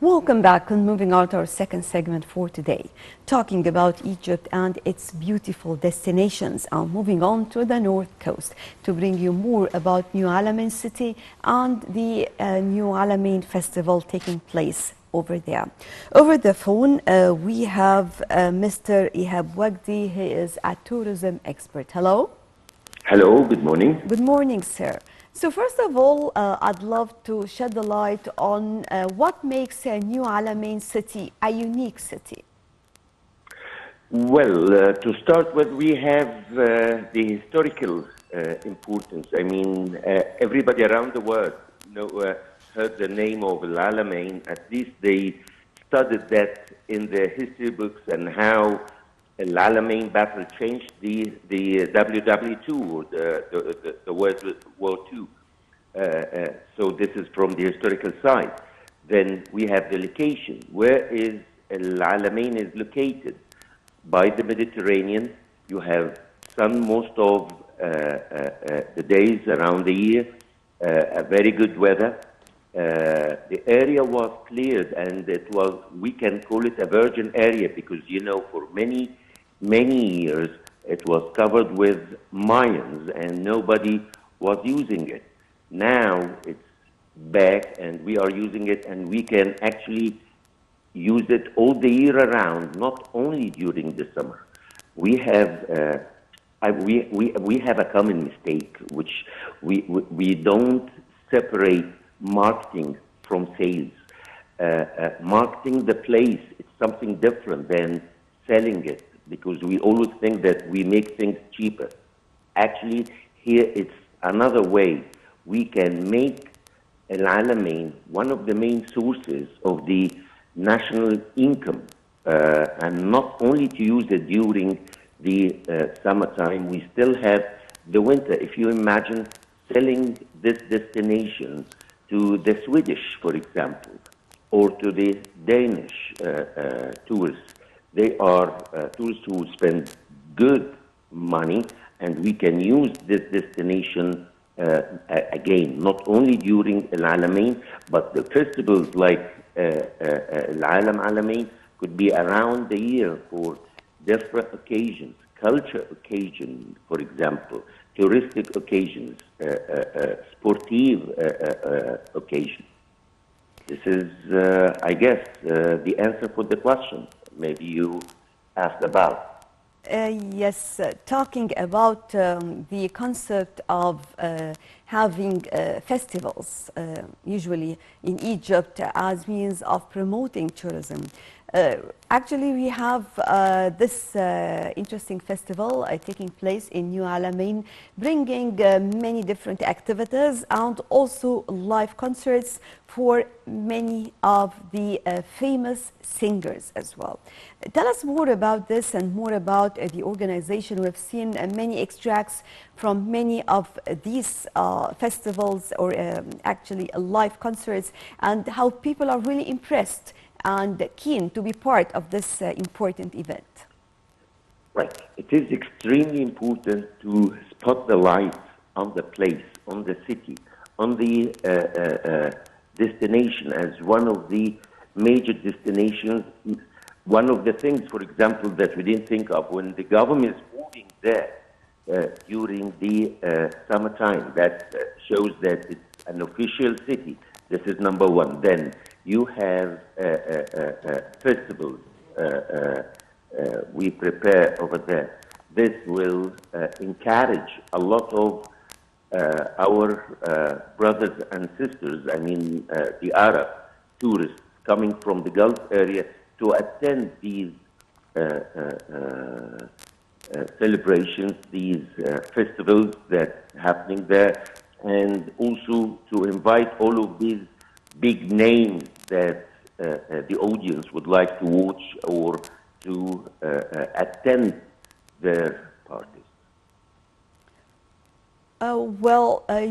Welcome back and moving on to our second segment for today, talking about Egypt and its beautiful destinations. And moving on to the north coast to bring you more about New Alamein city and the New Alamein festival taking place over there. Over the phone, we have Mr. Ehab Wagdy. He is a tourism expert. Hello. Hello, good morning. Good morning, sir. So first of all, I'd love to shed the light on what makes New Alamein city a unique city. Well, to start with, we have the historical importance. I mean, everybody around the world heard the name of Al Alamein. At least they studied that in their history books and how Al Alamein battle changed the WW2 or the World War II. So this is from the historical side. Then we have the location. Where is Al Alamein is located? By the Mediterranean. You have sun most of the days around the year. A very good weather. The area was cleared, and it was, we can call it a virgin area because, you know, for many years it was covered with mines and nobody was using it. Now it's back and we are using it, and we can actually use it all the year around, not only during the summer. We have we have a common mistake, which we don't separate marketing from sales. Marketing the place, it's something different than selling it, because we always think that we make things cheaper. Actually, here it's another way. We can make Al Alamein one of the main sources of the national income, and not only to use it during the summertime. We still have the winter. If you imagine selling this destination to the Swedish, for example, or to the Danish tourists, they are tourists who spend good money, and we can use this destination again, not only during Al Alamein, but the festivals like Al Alamein could be around the year for different occasions, culture occasions, for example, touristic occasions, sportive occasions. This is, I guess, the answer for the question maybe you asked about. Yes, talking about the concept of having festivals, usually in Egypt, as means of promoting tourism. Actually, we have this interesting festival taking place in New Alamein, bringing many different activities and also live concerts for many of the famous singers as well. Tell us more about this and more about the organization. We've seen many extracts from many of these festivals, or actually live concerts, and how people are really impressed and keen to be part of this important event. Right. It is extremely important to spot the light on the place, on the city, on the destination as one of the major destinations. One of the things, for example, that we didn't think of, when the government is moving there during the summertime, that shows that it's an official city. This is number one. Then you have festivals we prepare over there. This will encourage a lot of our brothers and sisters, I mean the Arab tourists coming from the Gulf area, to attend these celebrations, these festivals that are happening there, and also to invite all of these big names that the audience would like to watch or to attend their parties.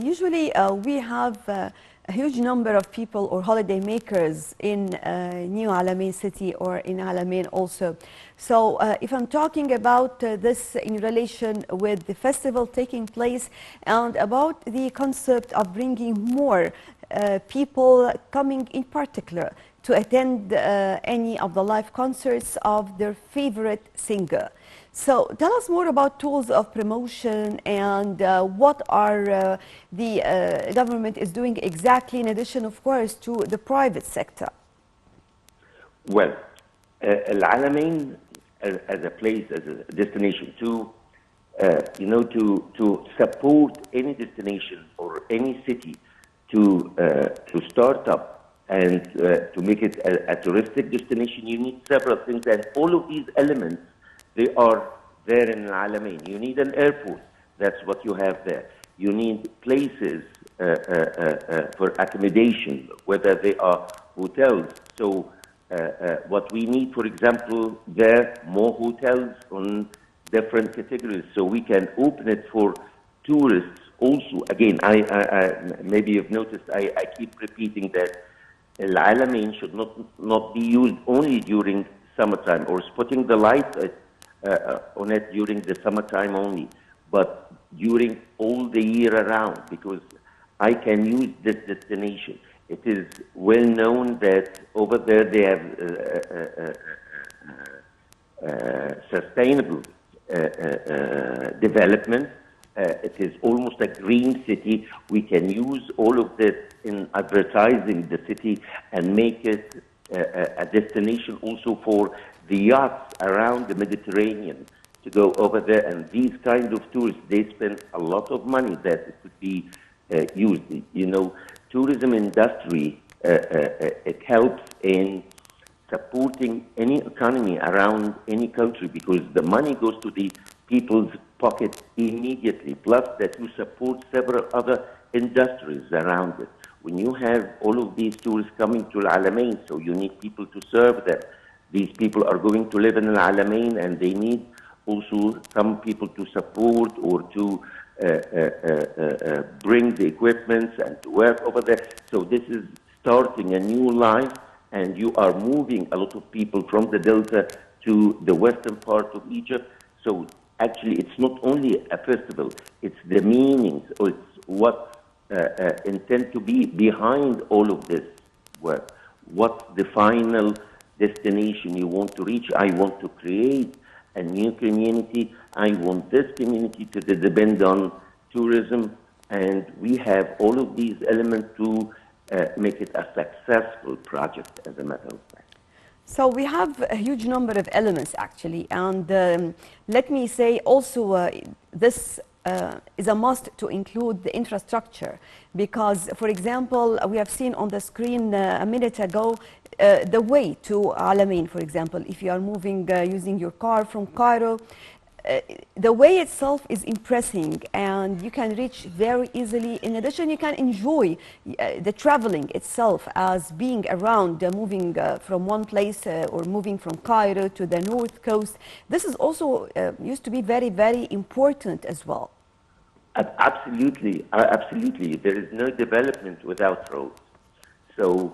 Usually we have a huge number of people or holiday makers in New Alamein city or in Alamein also. So if I'm talking about this in relation with the festival taking place and about the concept of bringing more people coming in particular to attend any of the live concerts of their favorite singer. So tell us more about tools of promotion and what are the government is doing exactly, in addition, of course, to the private sector. Well, Al-Alamein as a place, as a destination to support any destination or any city to start up and to make it a touristic destination, you need several things, and all of these elements, they are there in Al-Alamein. You need an airport, that's what you have there. You need places for accommodation, whether they are hotels. So what we need, for example, there more hotels on different categories, so we can open it for tourists also. Again, I maybe you've noticed I keep repeating that Al-Alamein should not be used only during summertime or putting the light on it during the summertime only, but during all the year around, because I can use this destination. It is well known that over there they have sustainable development. It is almost a green city. We can use all of this in advertising the city and make it a destination also for the yachts around the Mediterranean to go over there. And these kind of tourists, they spend a lot of money that it could be used. You know, tourism industry, it helps in supporting any economy around any country, because the money goes to the people's pocket immediately, plus that you support several other industries around it. When you have all of these tourists coming to Al-Alamein, so you need people to serve them. These people are going to live in Al-Alamein, and they need also some people to support or to bring the equipment and to work over there. So this is starting a new life, and you are moving a lot of people from the Delta to the western part of Egypt. So actually, it's not only a festival, it's the meanings, or it's what intend to be behind all of this work. What's the final destination you want to reach? I want to create a new community. I want this community to depend on tourism, and we have all of these elements to make it a successful project, as a matter of fact. So we have a huge number of elements, actually, and let me say also this is a must to include the infrastructure, because, for example, we have seen on the screen a minute ago the way to Al-Alamein, for example. If you are moving using your car from Cairo, the way itself is impressing, and you can reach very easily. In addition, you can enjoy the traveling itself as being around, moving from one place or moving from Cairo to the north coast. This is also used to be very, very important as well. Absolutely, absolutely. There is no development without roads. So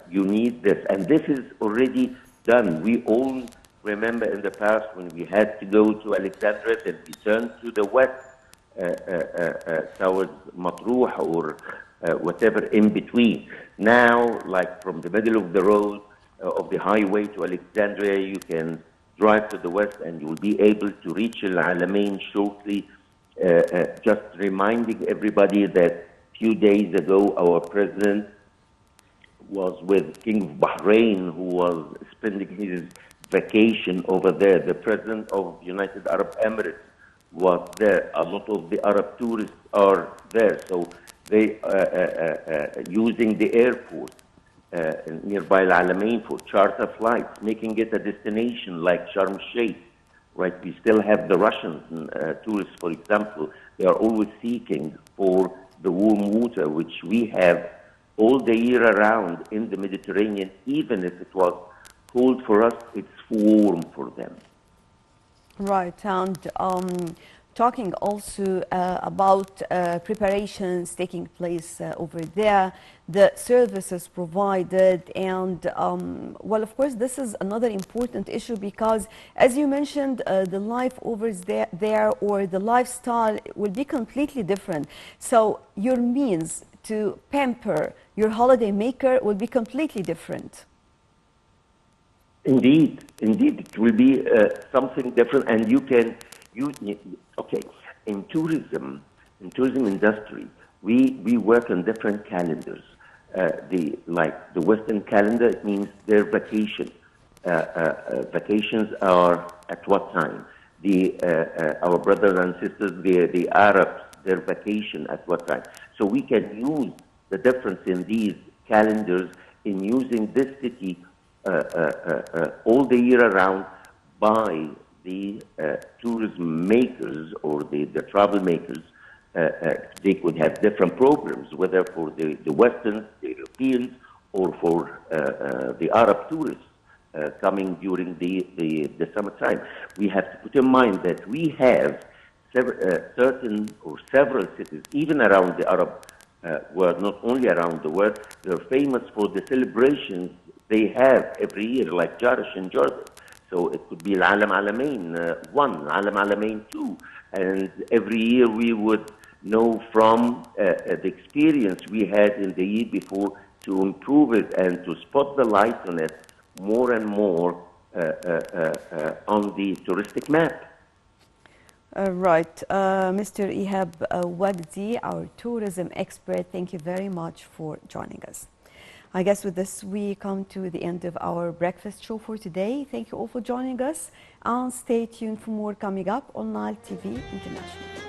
you need this, and this is already done. We all remember in the past when we had to go to Alexandria, then we turned to the west towards Matruh or whatever in between. Now, like from the middle of the road of the highway to Alexandria, you can drive to the west and you'll be able to reach Al-Alamein shortly. Just reminding everybody that a few days ago our president was with King of Bahrain, who was spending his vacation over there. The president of United Arab Emirates was there. A lot of the Arab tourists are there, so they using the airport nearby Al-Alamein for charter flights, making it a destination like Sharm el-Sheikh. Right, we still have the Russian tourists, for example. They are always seeking for the warm water, which we have all the year around in the Mediterranean. Even if it was cold for us, it's warm for them. Right, and talking also about preparations taking place over there, the services provided, and well, of course, this is another important issue, because as you mentioned, the life over there or the lifestyle will be completely different. So your means to pamper your holiday maker will be completely different. Indeed, indeed, it will be something different, and okay, in tourism industry, we work on different calendars. Like the Western calendar, it means their vacation. Vacations are at what time? Our brothers and sisters, the Arabs, their vacation at what time? So we can use the difference in these calendars in using this city all the year around by the tourism makers or the travel makers. They could have different programs, whether for the Westerns, the Europeans, or for the Arab tourists coming during the summertime. We have to put in mind that we have certain or several cities, even around the Arab world, not only around the world, they're famous for the celebrations they have every year, like Jarish in Jordan. So it could be Al-Alam Alamain 1, Alam Alamain 2. And every year we would know from the experience we had in the year before to improve it and to spot the light on it more and more on the touristic map. Right. Mr. Ehab Wagdy, our tourism expert, thank you very much for joining us. I guess with this, we come to the end of our breakfast show for today. Thank you all for joining us, and stay tuned for more coming up on Nile TV International.